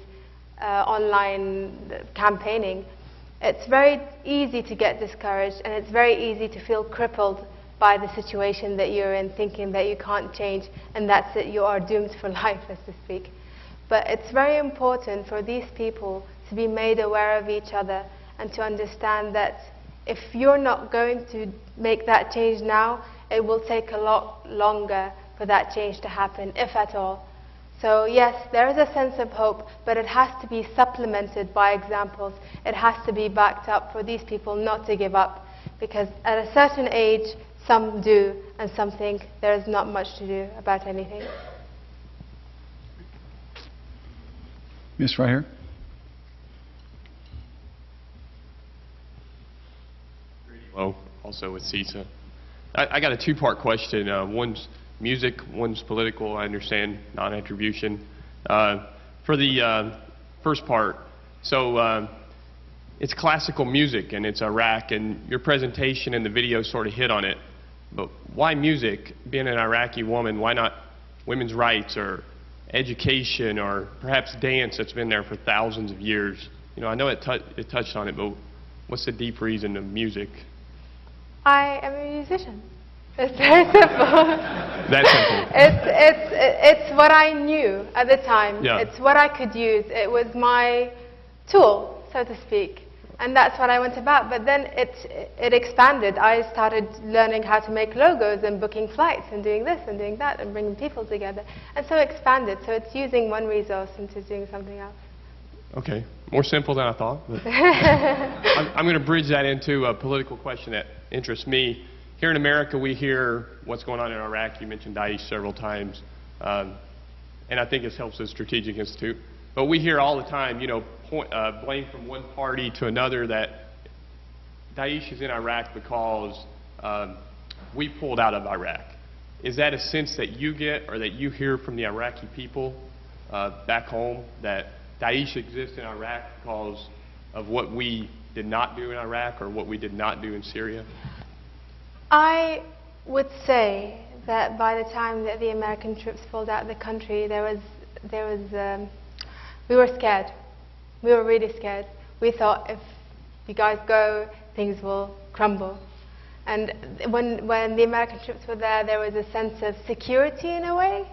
online campaigning. It's very easy to get discouraged, and it's very easy to feel crippled by the situation that you're in, thinking that you can't change and that's it, you are doomed for life, as to speak. But it's very important for these people to be made aware of each other and to understand that if you're not going to make that change now, it will take a lot longer for that change to happen, if at all. So yes, there is a sense of hope, but it has to be supplemented by examples. It has to be backed up for these people not to give up, because at a certain age, some do, and some think there is not much to do about anything. Miss right here. Well, also with CISA. I got a two-part question. One's music, one's political. I understand non-attribution. For the first part, so it's classical music and it's Iraq, and your presentation and the video sort of hit on it. But why music? Being an Iraqi woman, why not women's rights or education or perhaps dance that's been there for thousands of years? You know, I know it touched on it, but what's the deep reason of music? I am a musician. It's very simple. That simple. It's what I knew at the time. Yeah. It's what I could use. It was my tool, so to speak. And that's what I went about. But then it expanded. I started learning how to make logos and booking flights and doing this and doing that and bringing people together. And so it expanded. So it's using one resource into doing something else. Okay, more simple than I thought. But I'm going to bridge that into a political question that interests me. Here in America, we hear what's going on in Iraq. You mentioned Daesh several times, and I think it helps the Strategic Institute. But we hear all the time, you know, blame from one party to another that Daesh is in Iraq because we pulled out of Iraq. Is that a sense that you get or that you hear from the Iraqi people back home, that Daesh exists in Iraq because of what we did not do in Iraq or what we did not do in Syria? I would say that by the time that the American troops pulled out of the country, we were scared. We were really scared. We thought if you guys go, things will crumble. And when the American troops were there, there was a sense of security in a way,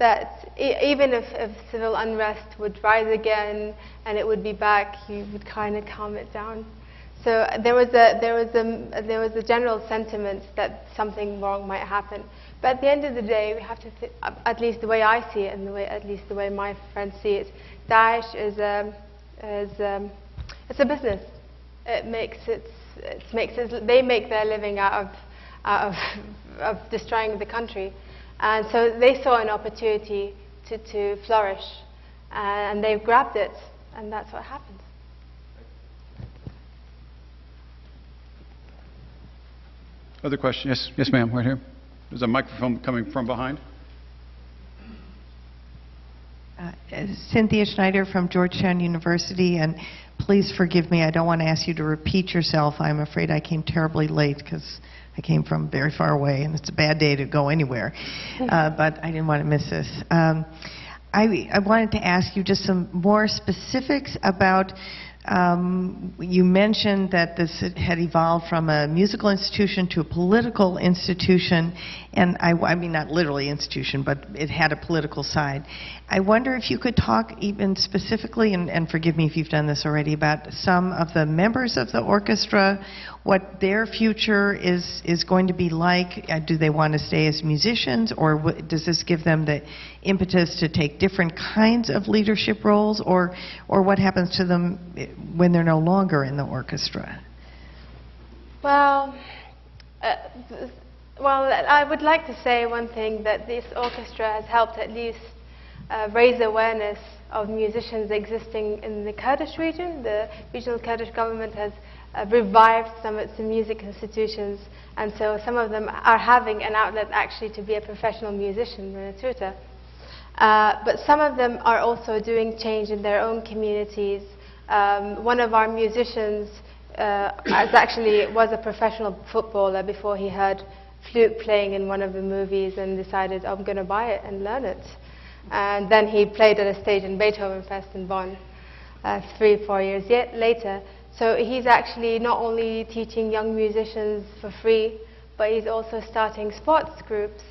that even if civil unrest would rise again and it would be back, you would kind of calm it down. So there was a general sentiment that something wrong might happen. But at the end of the day, we have to, at least the way I see it, and at least the way my friends see it, Daesh it's a business. They make their living out of destroying the country, and so they saw an opportunity to flourish, and they've grabbed it, and that's what happened. Other question? Yes, ma'am, right here. There's a microphone coming from behind. Cynthia Schneider from Georgetown University, and please forgive me, I don't want to ask you to repeat yourself. I'm afraid I came terribly late because I came from very far away, and it's a bad day to go anywhere. But I didn't want to miss this. I wanted to ask you just some more specifics about, you mentioned that this had evolved from a musical institution to a political institution, and I mean not literally institution, but it had a political side. I wonder if you could talk even specifically, and forgive me if you've done this already, about some of the members of the orchestra, what their future is going to be like. Do they want to stay as musicians, or does this give them the impetus to take different kinds of leadership roles, or what happens to them when they're no longer in the orchestra? Well, I would like to say one thing, that this orchestra has helped at least raise awareness of musicians existing in the Kurdish region. The regional Kurdish government has revived some of its music institutions, and so some of them are having an outlet actually to be a professional musician in a tutor. But some of them are also doing change in their own communities. One of our musicians was a professional footballer before he heard flute playing in one of the movies and decided, I'm going to buy it and learn it. And then he played at a stage in Beethoven Fest in Bonn 3-4 years later. So he's actually not only teaching young musicians for free, but he's also starting sports groups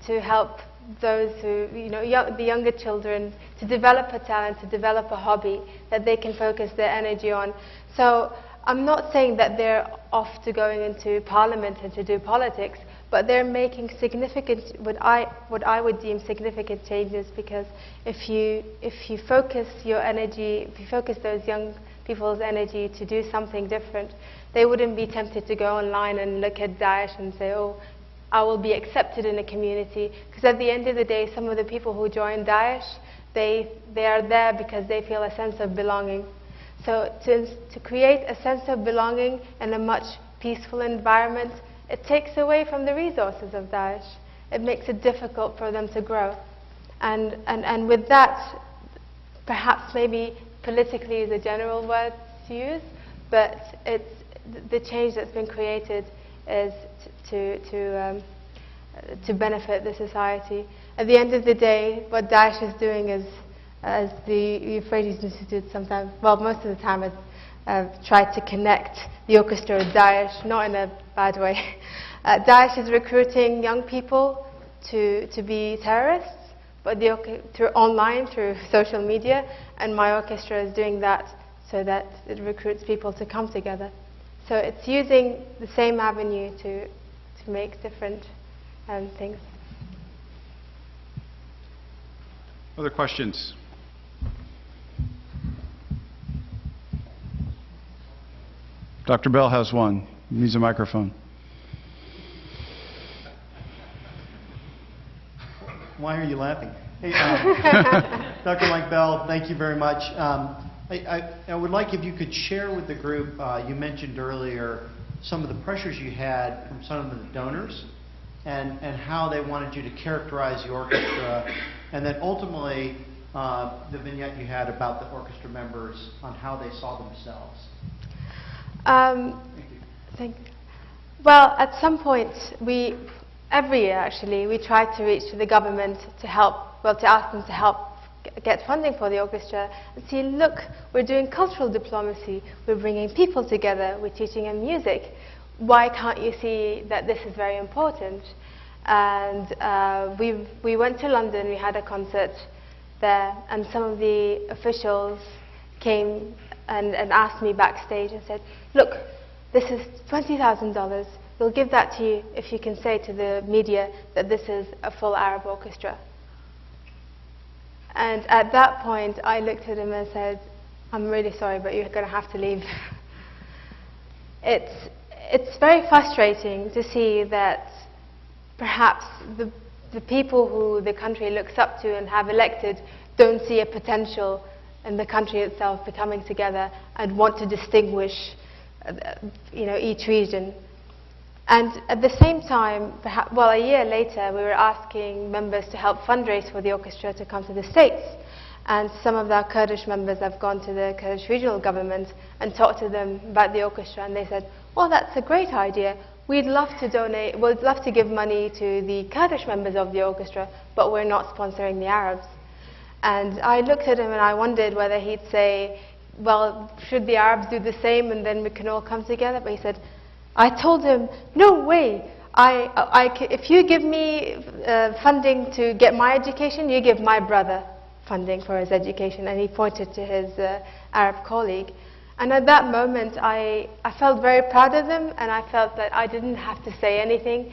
to help those who, the younger children, to develop a talent, to develop a hobby that they can focus their energy on. So I'm not saying that they're off to going into parliament and to do politics, but they're making significant, what I would deem significant changes, because if you focus your energy, if you focus those young people's energy to do something different, they wouldn't be tempted to go online and look at Daesh and say, oh, I will be accepted in a community. Because at the end of the day, some of the people who join Daesh, they are there because they feel a sense of belonging. So to create a sense of belonging in a much peaceful environment, it takes away from the resources of Daesh. It makes it difficult for them to grow. And with that, perhaps maybe politically is a general word to use, but the change that's been created is to benefit the society. At the end of the day, what Daesh is doing is, as the Euphrates Institute sometimes, well, most of the time, has tried to connect the orchestra with Daesh, not in a bad way. Daesh is recruiting young people to be terrorists, but through online, through social media, and my orchestra is doing that so that it recruits people to come together. So it's using the same avenue to make different things. Other questions? Dr. Bell has one. He needs a microphone. Why are you laughing? Hey, Dr. Mike Bell, thank you very much. I would like if you could share with the group, you mentioned earlier some of the pressures you had from some of the donors and how they wanted you to characterize the orchestra, and then ultimately the vignette you had about the orchestra members on how they saw themselves. Thank you. Well, at some point, every year actually, we try to reach to the government to ask them to help get funding for the orchestra and see, look, we're doing cultural diplomacy, we're bringing people together, we're teaching them music. Why can't you see that this is very important? And we went to London, we had a concert there, and some of the officials came and asked me backstage and said, look, this is $20,000. We'll give that to you if you can say to the media that this is a full Arab orchestra. And at that point, I looked at him and said, I'm really sorry, but you're going to have to leave. It's very frustrating to see that perhaps the people who the country looks up to and have elected don't see a potential in the country itself becoming together and want to distinguish each region. And at the same time, a year later, we were asking members to help fundraise for the orchestra to come to the States. And some of our Kurdish members have gone to the Kurdish regional government and talked to them about the orchestra, and they said, well, that's a great idea. We'd love to donate, we'd love to give money to the Kurdish members of the orchestra, but we're not sponsoring the Arabs. And I looked at him and I wondered whether he'd say, well, should the Arabs do the same and then we can all come together? But he said, I told him, no way. If you give me funding to get my education, you give my brother funding for his education. And he pointed to his Arab colleague. And at that moment, I felt very proud of them, and I felt that I didn't have to say anything,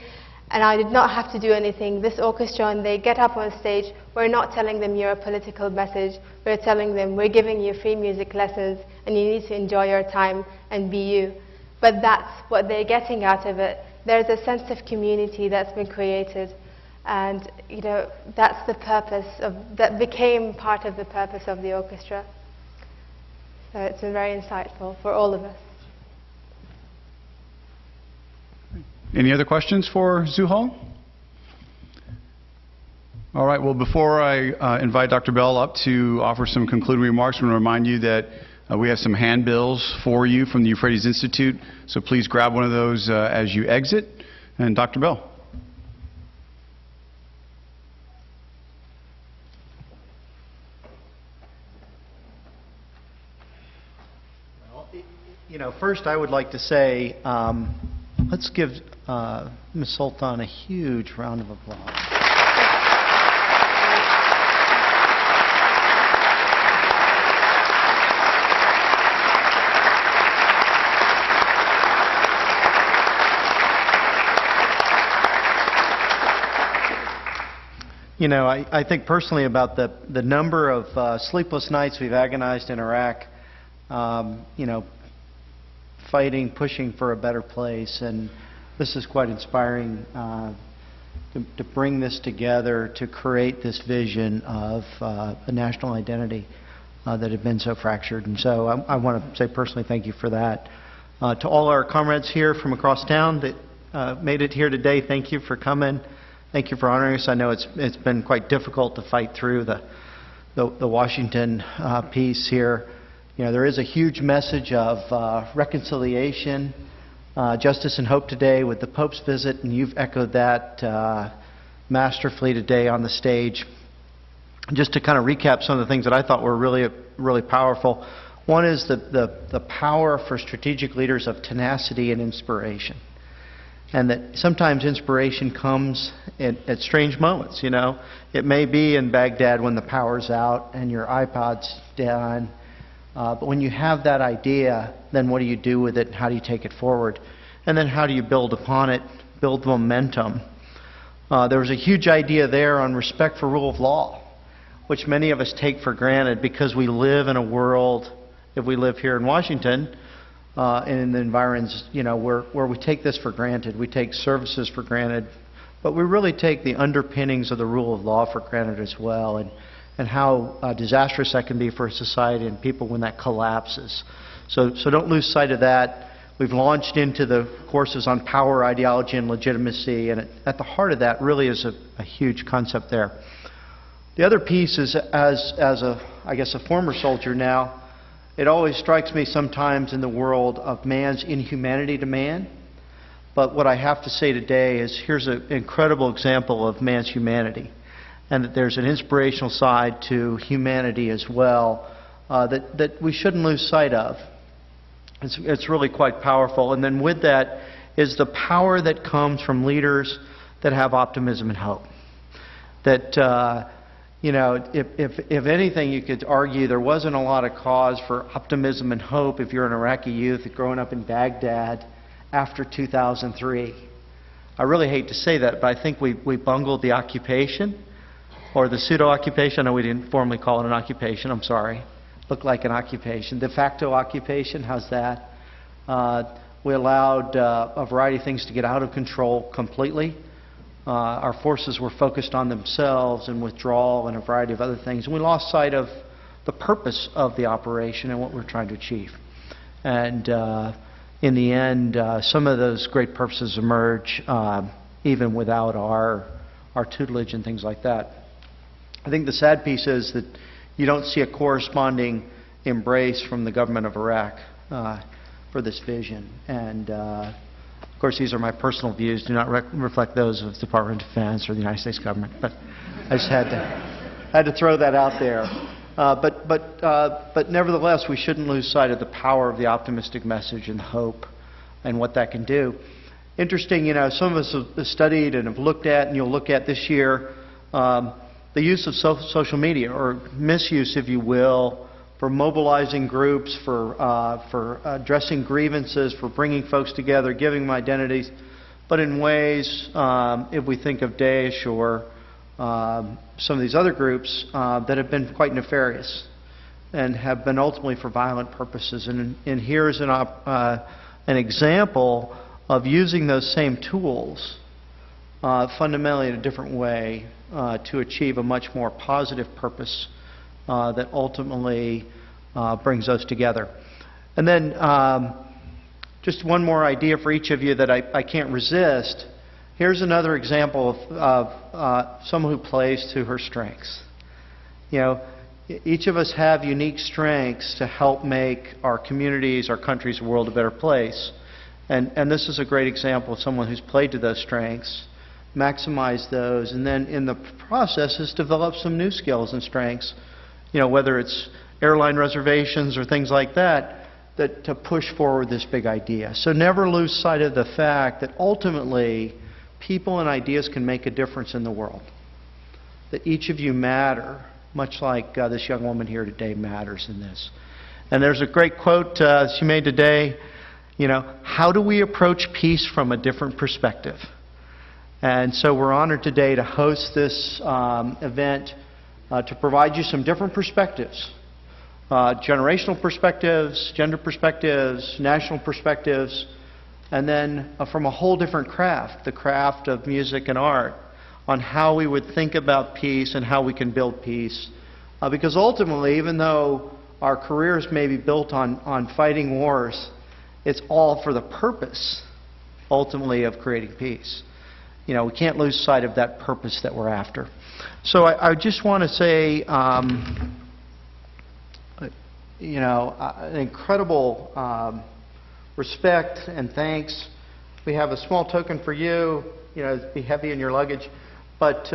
and I did not have to do anything. This orchestra, and they get up on stage, we're not telling them you're a political message. We're telling them we're giving you free music lessons, and you need to enjoy your time and be you. But that's what they're getting out of it. There's a sense of community that's been created, and that's the purpose that became part of the purpose of the orchestra. So it's been very insightful for all of us. Any other questions for Zuhal? All right, well, before I invite Dr. Bell up to offer some concluding remarks, I'm going to remind you that we have some handbills for you from the Euphrates Institute, so please grab one of those as you exit. And Dr. Bell. First I would like to say, let's give Ms. Sultan a huge round of applause. I think personally about the number of sleepless nights we've agonized in Iraq, fighting, pushing for a better place, and this is quite inspiring to bring this together, to create this vision of a national identity that had been so fractured. And so I want to say personally thank you for that. To all our comrades here from across town that made it here today, thank you for coming. Thank you for honoring us. I know it's been quite difficult to fight through the Washington piece here. You know, there is a huge message of reconciliation, justice and hope today with the Pope's visit, and you've echoed that masterfully today on the stage. Just to kind of recap some of the things that I thought were really powerful. One is the power for strategic leaders of tenacity and inspiration. And that sometimes inspiration comes at strange moments, you know. It may be in Baghdad when the power's out and your iPod's down. But when you have that idea, then what do you do with it? How do you take it forward? And then how do you build upon it, build momentum? There was a huge idea there on respect for rule of law, which many of us take for granted because we live in a world, if we live here in Washington, and in the environs, you know, where we take this for granted. We take services for granted, but we really take the underpinnings of the rule of law for granted as well, and how disastrous that can be for a society and people when that collapses. So don't lose sight of that. We've launched into the courses on power, ideology, and legitimacy, and at the heart of that really is a huge concept there. The other piece is, as I guess, a former soldier now, it always strikes me sometimes in the world of man's inhumanity to man. But what I have to say today is here's an incredible example of man's humanity, and that there's an inspirational side to humanity as well that we shouldn't lose sight of. It's really quite powerful. And then with that is the power that comes from leaders that have optimism and hope. That you know, if anything, you could argue there wasn't a lot of cause for optimism and hope if you're an Iraqi youth growing up in Baghdad after 2003. I really hate to say that, but I think we bungled the occupation, or the pseudo-occupation. I know we didn't formally call it an occupation, I'm sorry. Looked like an occupation. De facto occupation, how's that? We allowed a variety of things to get out of control completely. Our forces were focused on themselves and withdrawal and a variety of other things. And we lost sight of the purpose of the operation and what we're trying to achieve. And in the end, some of those great purposes emerge even without our tutelage and things like that. I think the sad piece is that you don't see a corresponding embrace from the government of Iraq for this vision. And of course, these are my personal views, do not reflect those of the Department of Defense or the United States government. But I just had to throw that out there. But nevertheless, we shouldn't lose sight of the power of the optimistic message and hope and what that can do. Interesting, you know, some of us have studied and have looked at, and you'll look at this year, the use of social media, or misuse, if you will, for mobilizing groups, for addressing grievances, for bringing folks together, giving them identities, but in ways, if we think of Daesh or some of these other groups, that have been quite nefarious and have been ultimately for violent purposes. And here's an example of using those same tools fundamentally in a different way to achieve a much more positive purpose that ultimately brings us together. And then just one more idea for each of you that I can't resist. Here's another example of someone who plays to her strengths. You know, each of us have unique strengths to help make our communities, our country's world a better place. And this is a great example of someone who's played to those strengths, maximized those, and then in the process has developed some new skills and strengths, you know, whether it's airline reservations or things like that, that to push forward this big idea. So never lose sight of the fact that ultimately people and ideas can make a difference in the world. That each of you matter, much like this young woman here today matters in this. And there's a great quote she made today, you know, how do we approach peace from a different perspective? And so we're honored today to host this event to provide you some different perspectives. Generational perspectives, gender perspectives, national perspectives, and then from a whole different craft, the craft of music and art, on how we would think about peace and how we can build peace. Because ultimately, even though our careers may be built on fighting wars, it's all for the purpose, ultimately, of creating peace. You know, we can't lose sight of that purpose that we're after. So I just want to say, you know, an incredible respect and thanks. We have a small token for you. You know, it'd be heavy in your luggage. But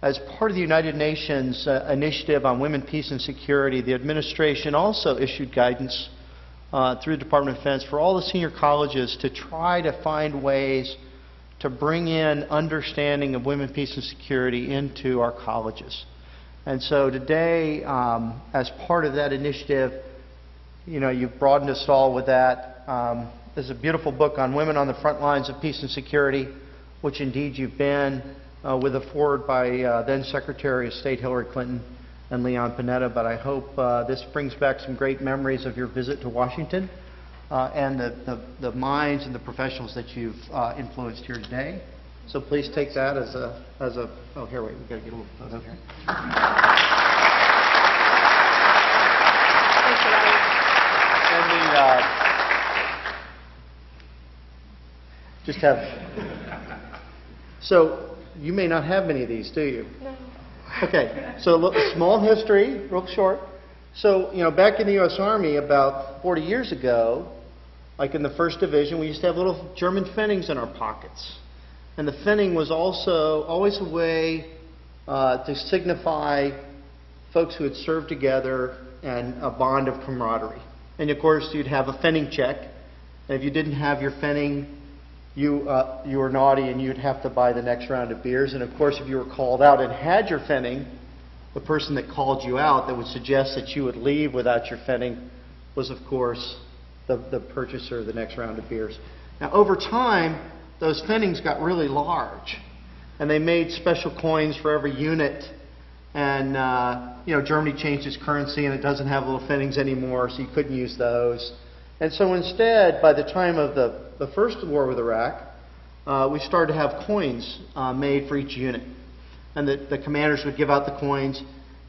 as part of the United Nations initiative on women, peace, and security, the administration also issued guidance through the Department of Defense for all the senior colleges to try to find ways to bring in understanding of women, peace, and security into our colleges. And so today, as part of that initiative, you know, you've broadened us all with that. There's a beautiful book on women on the front lines of peace and security, which indeed you've been, with a foreword by then Secretary of State Hillary Clinton and Leon Panetta. But I hope this brings back some great memories of your visit to Washington and the minds and the professionals that you've influenced here today. So please take that as a oh, here, wait, we've got to get a little photo here. And just have, so you may not have many of these, do you? No. Okay, so look, small history, real short. So, you know, back in the U.S. Army about 40 years ago, like in the 1st Division, we used to have little German Pfennigs in our pockets. And the Pfennig was also always a way to signify folks who had served together and a bond of camaraderie. And of course, you'd have a Pfennig check. And if you didn't have your Pfennig, you were naughty and you'd have to buy the next round of beers. And of course, if you were called out and had your Pfennig, the person that called you out that would suggest that you would leave without your Pfennig was, of course, the purchaser of the next round of beers. Now, over time, those Pfennigs got really large, and they made special coins for every unit. And you know, Germany changed its currency, and it doesn't have little Pfennigs anymore, so you couldn't use those. And so instead, by the time of the first war with Iraq, we started to have coins made for each unit. And the commanders would give out the coins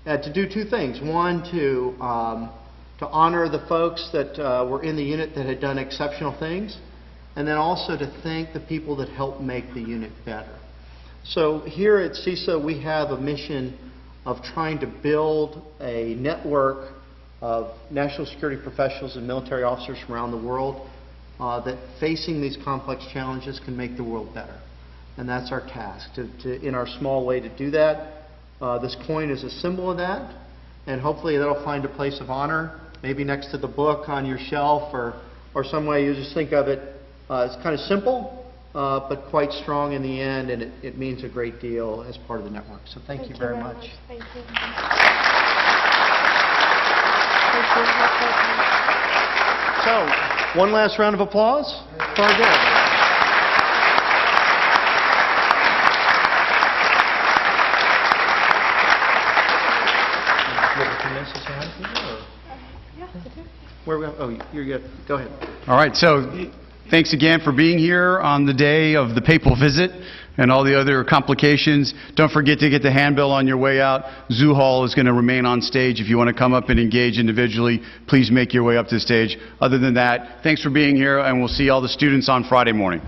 to do two things. One, to honor the folks that were in the unit that had done exceptional things, and then also to thank the people that helped make the unit better. So here at CISA, we have a mission of trying to build a network of national security professionals and military officers from around the world that, facing these complex challenges, can make the world better. And that's our task, in our small way, to do that. This coin is a symbol of that, and hopefully that'll find a place of honor, maybe next to the book on your shelf, or some way you just think of it. It's kind of simple, but quite strong in the end, and it means a great deal as part of the network. So thank you very much. Thank you. So, one last round of applause for our guests. Where we? Oh, you're good. Go ahead. All right, so thanks again for being here on the day of the papal visit and all the other complications. Don't forget to get the handbill on your way out. Zuhal is going to remain on stage. If you want to come up and engage individually, please make your way up to the stage. Other than that, thanks for being here, and we'll see all the students on Friday morning.